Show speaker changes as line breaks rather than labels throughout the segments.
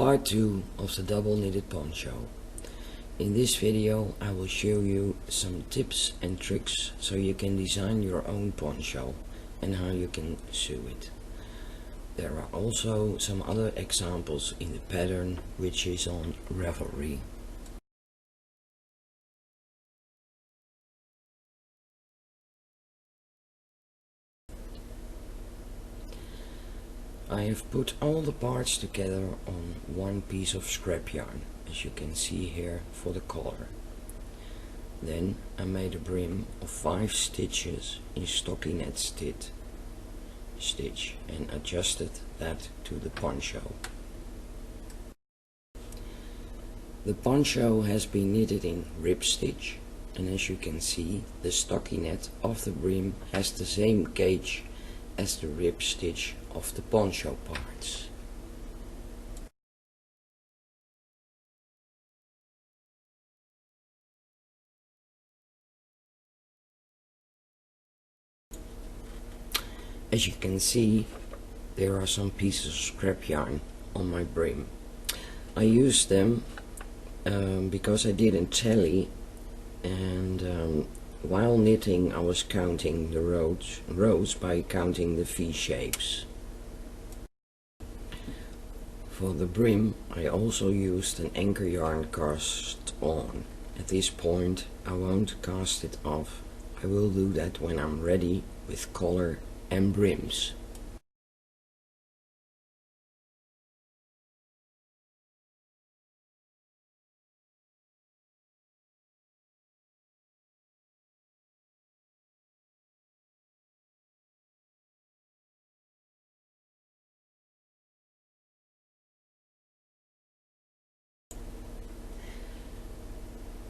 Part 2 of the double knitted poncho. In this video I will show you some tips and tricks so you can design your own poncho and how you can sew it. There are also some other examples in the pattern which is on Ravelry. I have put all the parts together on one piece of scrap yarn, as you can see here for the collar. Then I made a brim of 5 stitches in stockinette stitch and adjusted that to the poncho. The poncho has been knitted in rib stitch, and as you can see, the stockinette of the brim has the same gauge as the rib stitch of the poncho parts. As you can see, there are some pieces of scrap yarn on my brim. I used them because I didn't tally, and while knitting I was counting the rows by counting the V shapes. For the brim I also used an anchor yarn cast on. At this point I won't cast it off. I will do that when I'm ready with collar and brims.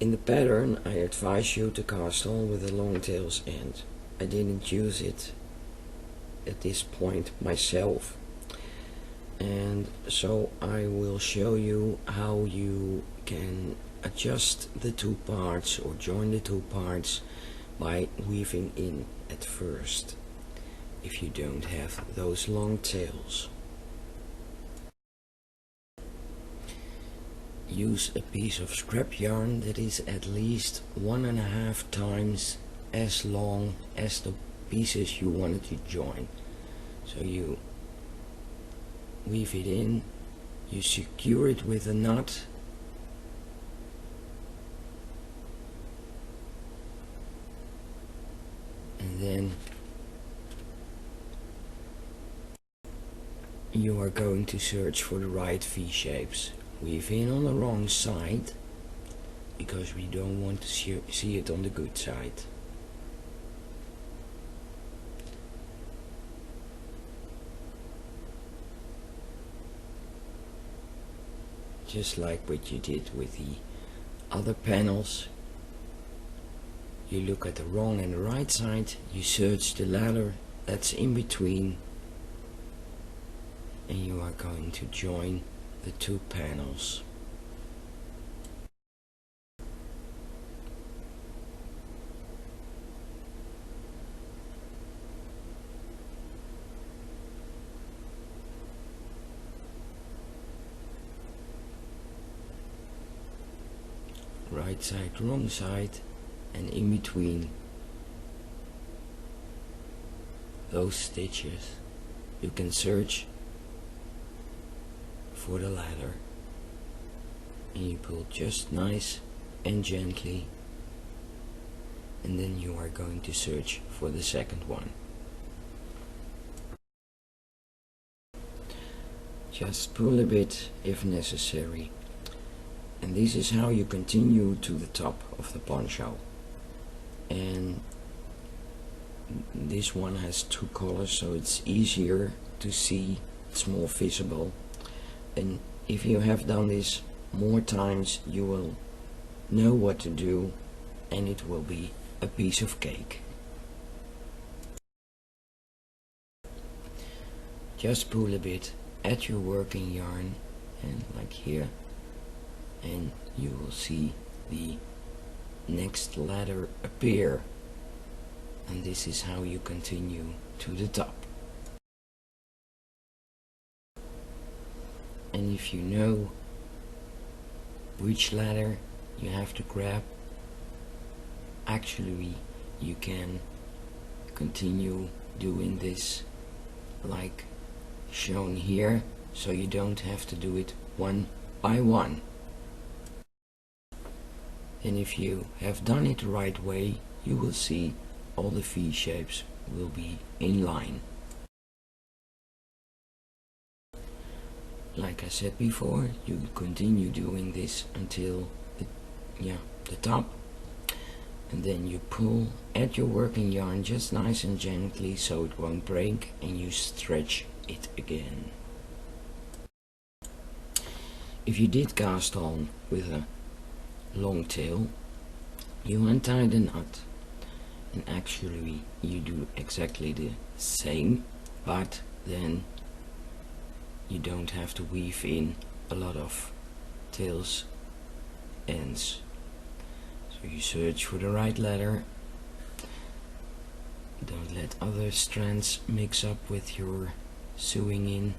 In the pattern I advise you to cast on with the long tails end. I didn't use it at this point myself, and so I will show you how you can adjust the two parts or join the two parts by weaving in at first if you don't have those long tails. Use a piece of scrap yarn that is at least 1.5 times as long as the pieces you wanted to join. So you weave it in, you secure it with a knot, and then you are going to search for the right V shapes. Weave in on the wrong side because we don't want to see it on the good side. Just like what you did with the other panels, you look at the wrong and the right side, you search the ladder that's in between, and you are going to join the two panels. Right side, wrong side, and in between those stitches you can search for the ladder, and you pull just nice and gently, and then you are going to search for the second one. Just pull a bit if necessary, and this is how you continue to the top of the poncho. And this one has 2 colors, so it's easier to see, it's more visible. And if you have done this more times, you will know what to do, and it will be a piece of cake. Just pull a bit at your working yarn, and like here, and you will see the next ladder appear, and this is how you continue to the top. and if you know which letter you have to grab, actually you can continue doing this like shown here, so you don't have to do it one by one. And if you have done it the right way, you will see all the V shapes will be in line. Like I said before, you continue doing this until the top, and then you pull at your working yarn just nice and gently so it won't break, and you stretch it again. If you did cast on with a long tail, you untie the knot, and actually you do exactly the same, but then you don't have to weave in a lot of tails ends. So you search for the right letter, don't let other strands mix up with your sewing in,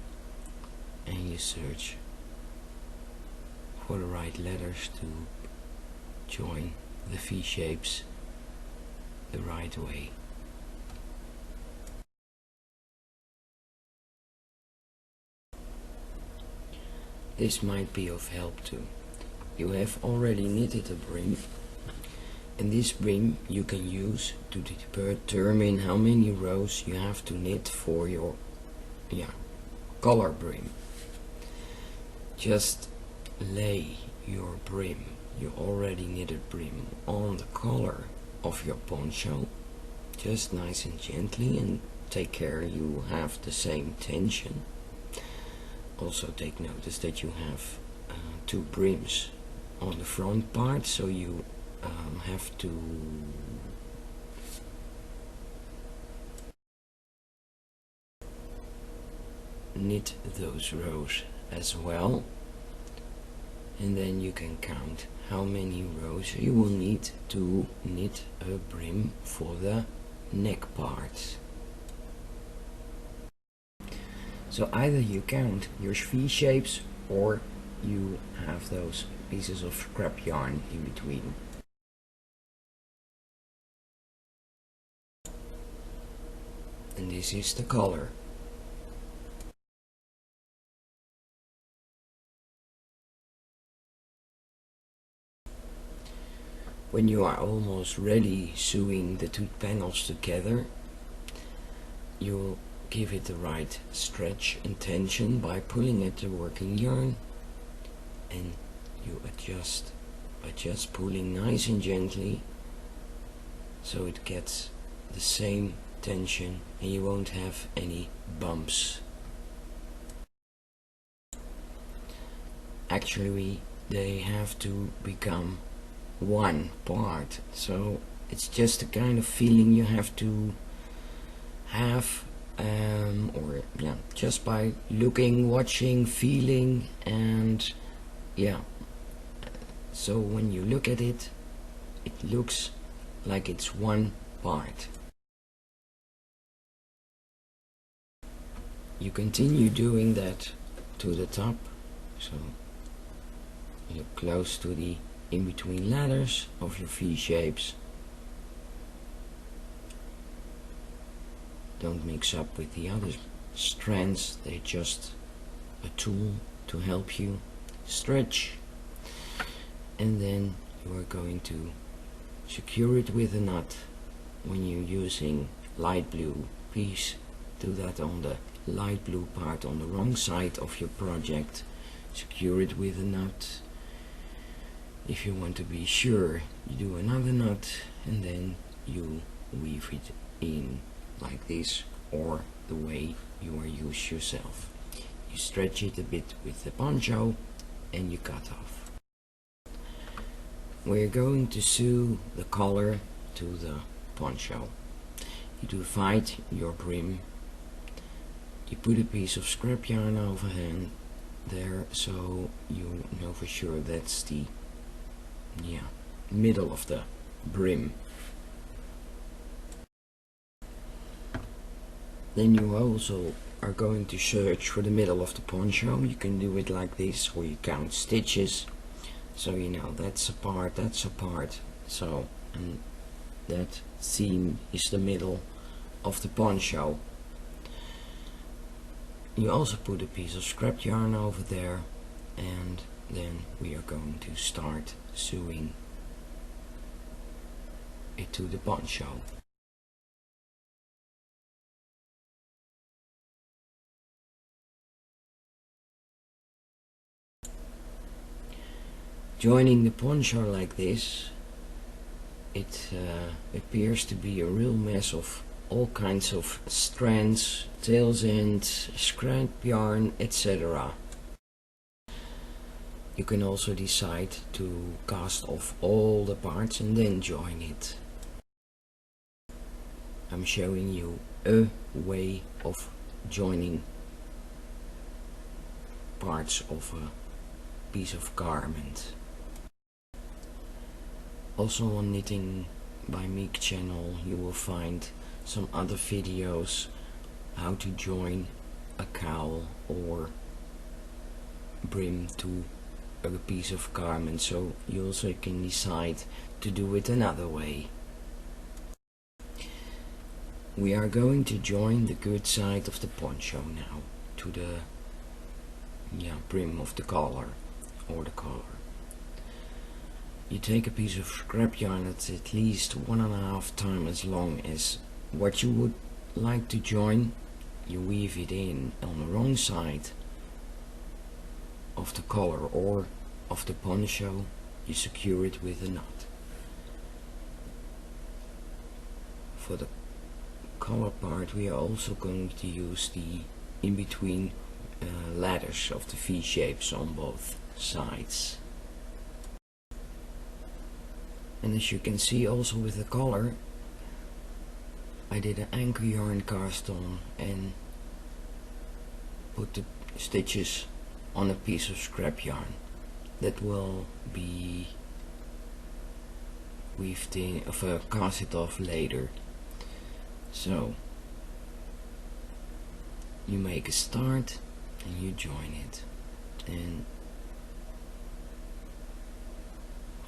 and you search for the right letters to join the V shapes the right way. This might be of help too. You have already knitted a brim, and this brim you can use to determine how many rows you have to knit for your collar brim. Just lay your brim, your already knitted brim, on the collar of your poncho, just nice and gently, and take care you have the same tension. Also take notice that you have two brims on the front part, so you have to knit those rows as well, and then you can count how many rows you will need to knit a brim for the neck part. So either you count your V shapes or you have those pieces of scrap yarn in between. And this is the collar. When you are almost ready sewing the two panels together, you'll give it the right stretch and tension by pulling at the working yarn, and you adjust by just pulling nice and gently so it gets the same tension and you won't have any bumps. Actually, they have to become one part, so it's just a kind of feeling you have to have, or just by looking, watching, feeling, and so when you look at it, it looks like it's one part. You continue doing that to the top, so you're close to the in-between letters of your V shapes. Don't mix up with the other strands, they're just a tool to help you stretch. And then you are going to secure it with a knot. When you're using light blue, please do that on the light blue part on the wrong side of your project. Secure it with a knot. If you want to be sure, you do another knot, and then you weave it in like this, or the way you are used yourself. You stretch it a bit with the poncho and you cut off. We're going to sew the collar to the poncho. You divide your brim, you put a piece of scrap yarn overhand there, so you know for sure that's the middle of the brim. Then you also are going to search for the middle of the poncho. You can do it like this, or you count stitches, so you know that's a part, that's a part. So, and that seam is the middle of the poncho. You also put a piece of scrap yarn over there, and then we are going to start sewing it to the poncho. Joining the poncho like this, it appears to be a real mess of all kinds of strands, tails ends, scrap yarn, etc. You can also decide to cast off all the parts and then join it. I'm showing you a way of joining parts of a piece of garment. Also on Knitting by Meek channel you will find some other videos how to join a cowl or brim to a piece of garment, so you also can decide to do it another way. We are going to join the good side of the poncho now to the brim of the collar or the collar. You take a piece of scrap yarn that's at least 1.5 times as long as what you would like to join. You weave it in on the wrong side of the collar or of the poncho. You secure it with a knot. For the collar part we are also going to use the in-between ladders of the V-shapes on both sides. And as you can see also with the collar, I did an anchor yarn cast on and put the stitches on a piece of scrap yarn that will be weaved in, casted off later. So you make a start and you join it, and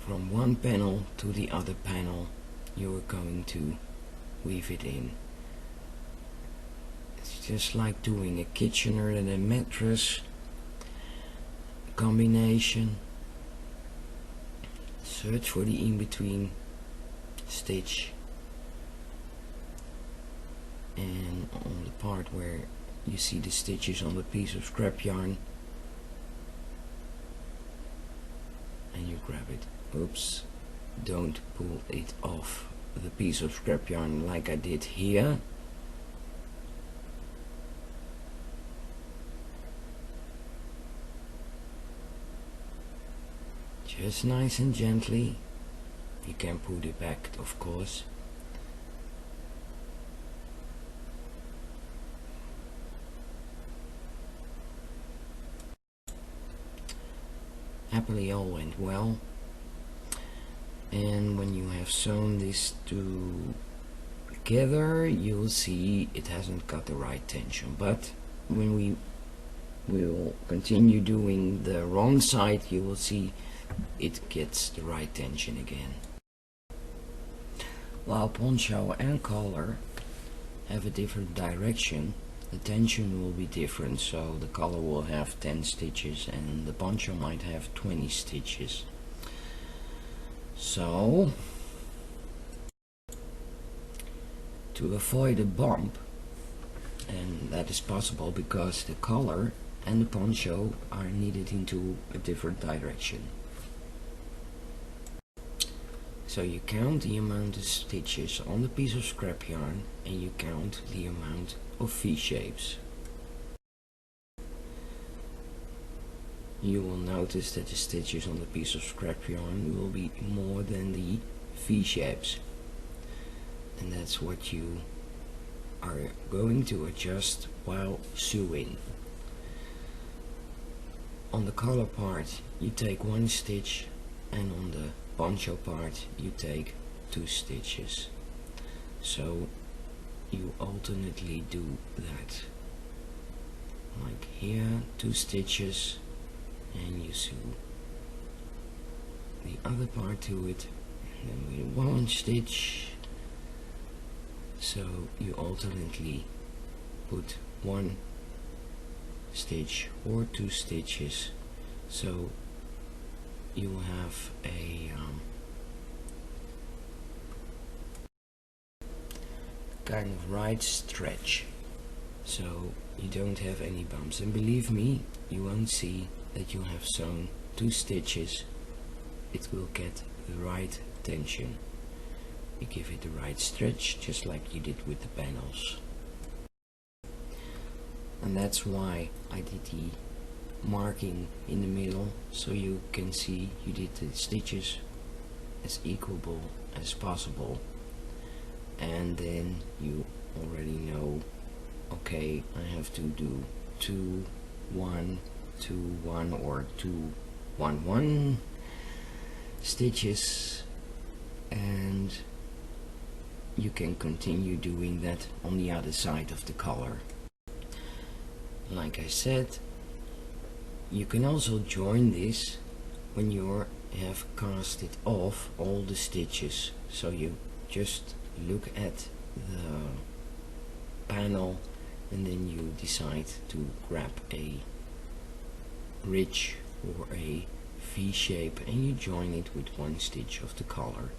from one panel to the other panel you are going to weave it in. It's just like doing a Kitchener and a mattress combination. Search for the in-between stitch, and on the part where you see the stitches on the piece of scrap yarn, and you grab it. Oops, don't pull it off the piece of scrap yarn like I did here. Just nice and gently. You can put it back, of course. Happily all went well, and when you have sewn this together you'll see it hasn't got the right tension, but when we will continue doing the wrong side you will see it gets the right tension again. While poncho and collar have a different direction, the tension will be different, so the collar will have 10 stitches and the poncho might have 20 stitches. So to avoid a bump, and that is possible because the collar and the poncho are knitted into a different direction. So you count the amount of stitches on the piece of scrap yarn and you count the amount of V-shapes. You will notice that the stitches on the piece of scrap yarn will be more than the V-shapes, and that's what you are going to adjust while sewing. On the collar part you take 1 stitch, and on the poncho part you take 2 stitches. So you alternately do that. like here, 2 stitches, and you sew the other part to it, and then with 1 stitch. So you alternately put 1 stitch or 2 stitches, so you will have a kind of right stretch, so you don't have any bumps. And believe me, you won't see that you have sewn 2 stitches. It will get the right tension. You give it the right stretch, just like you did with the panels. And that's why I did the marking in the middle, so you can see you did the stitches as equal as possible. And then you already know, okay, I have to do 2 1 2 1 or 2 1 1 stitches, and you can continue doing that on the other side of the collar. Like I said, you can also join this when you have casted off all the stitches, so you just look at the panel and then you decide to grab a ridge or a V shape and you join it with 1 stitch of the collar.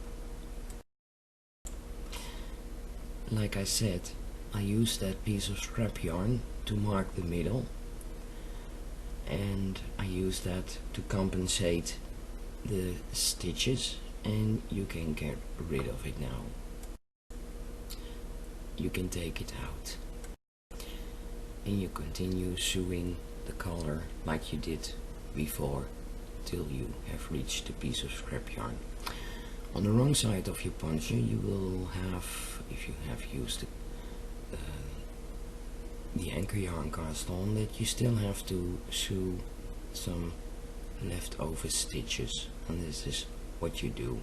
Like I said, I used that piece of scrap yarn to mark the middle, and I use that to compensate the stitches, and you can get rid of it now. You can take it out and you continue sewing the collar like you did before till you have reached the piece of scrap yarn. On the wrong side of your poncho you will have, if you have used the anchor yarn cast on, that you still have to sew some leftover stitches, and this is what you do.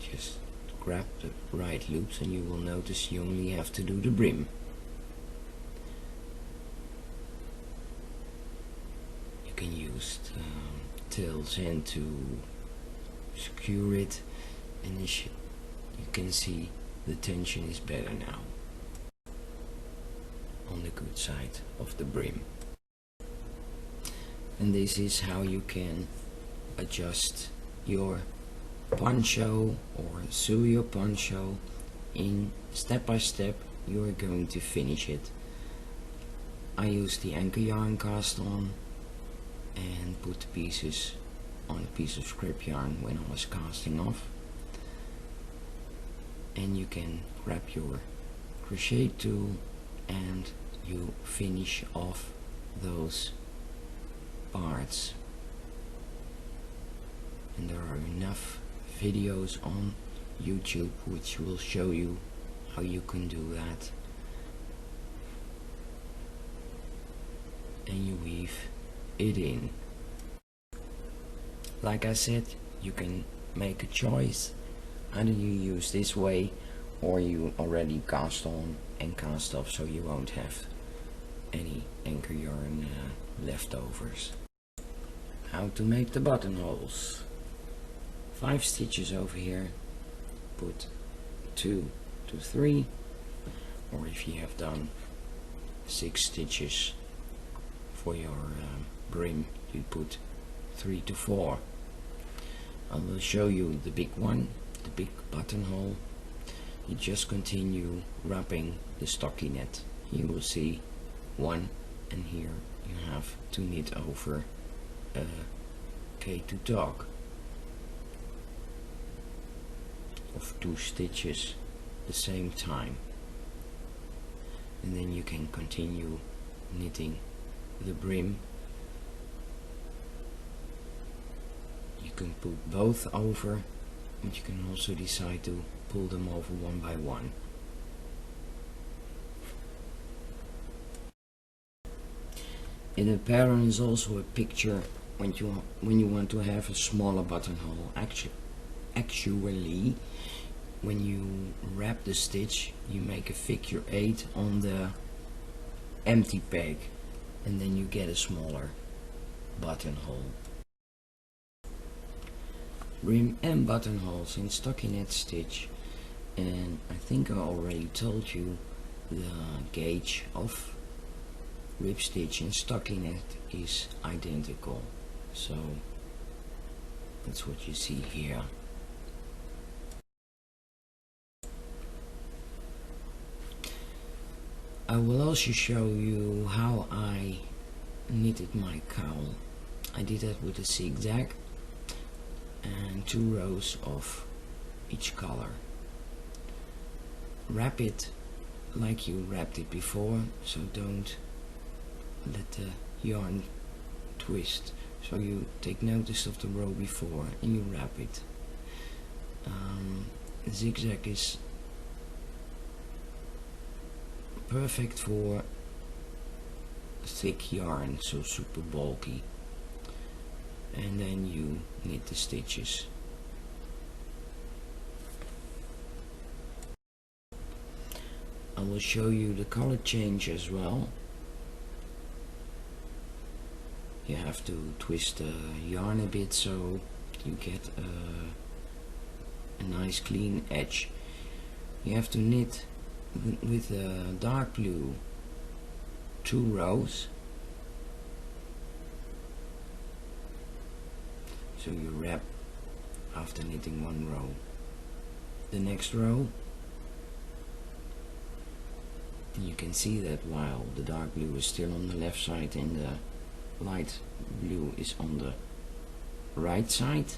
Just grab the right loops and you will notice you only have to do the brim. You can use tail's end to secure it, and as you can see, the tension is better now on the good side of the brim. And this is how you can adjust your poncho or sew your poncho in step by step. You are going to finish it. I used the anchor yarn cast on and put the pieces on a piece of scrap yarn when I was casting off, and you can grab your crochet tool and you finish off those parts. And there are enough videos on YouTube which will show you how you can do that. And you weave it in. Like I said, you can make a choice. Either you use this way or you already cast on and cast off, so you won't have any anchor yarn leftovers. How to make the buttonholes. 5 stitches over here, put 2 to 3, or if you have done 6 stitches for your brim, you put 3 to 4. I will show you the big one, the big buttonhole. You just continue wrapping the stockinette. You will see 1, and here you have to knit over a K2 dog of 2 stitches the same time, and then you can continue knitting the brim. You can put both over, but you can also decide to pull them over one by one. In the pattern is also a picture when you want to have a smaller buttonhole. Actually when you wrap the stitch, you make a figure 8 on the empty peg, and then you get a smaller buttonhole. Brim and buttonholes in stockinette stitch, and I think I already told you the gauge of rib stitch in stockinette is identical, so that's what you see here. I will also show you how I knitted my cowl. I did that with a zigzag and 2 rows of each color. Wrap it like you wrapped it before, so don't let the yarn twist. So you take notice of the row before and you wrap it. Zigzag is perfect for thick yarn, so super bulky, and then you knit the stitches. I will show you the color change as well. You have to twist the yarn a bit so you get a nice clean edge. You have to knit with a dark blue 2 rows, so you wrap after knitting 1 row. The next row, you can see that while the dark blue is still on the left side and the light blue is on the right side,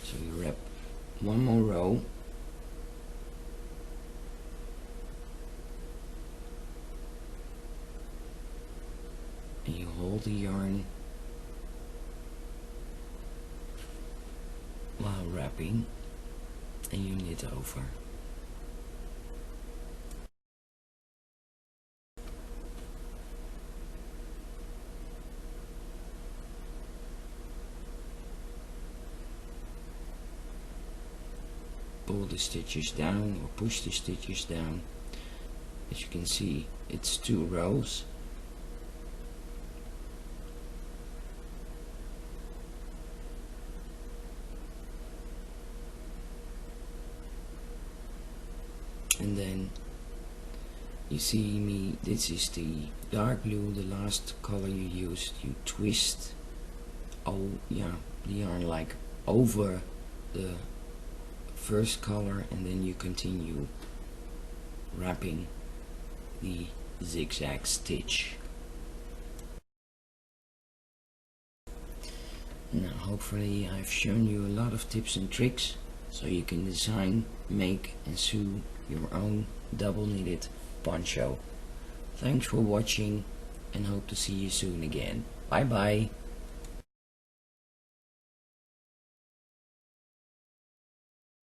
so you wrap 1 more row, and you hold the yarn while wrapping and you knit over. Pull the stitches down or push the stitches down. As you can see, it's 2 rows. And then you see me, this is the dark blue, the last color you used. You twist, oh yeah, the yarn like over the first color, and then you continue wrapping the zigzag stitch. Now hopefully I've shown you a lot of tips and tricks so you can design, make and sew your own double knitted poncho. Thanks for watching and hope to see you soon again. Bye bye.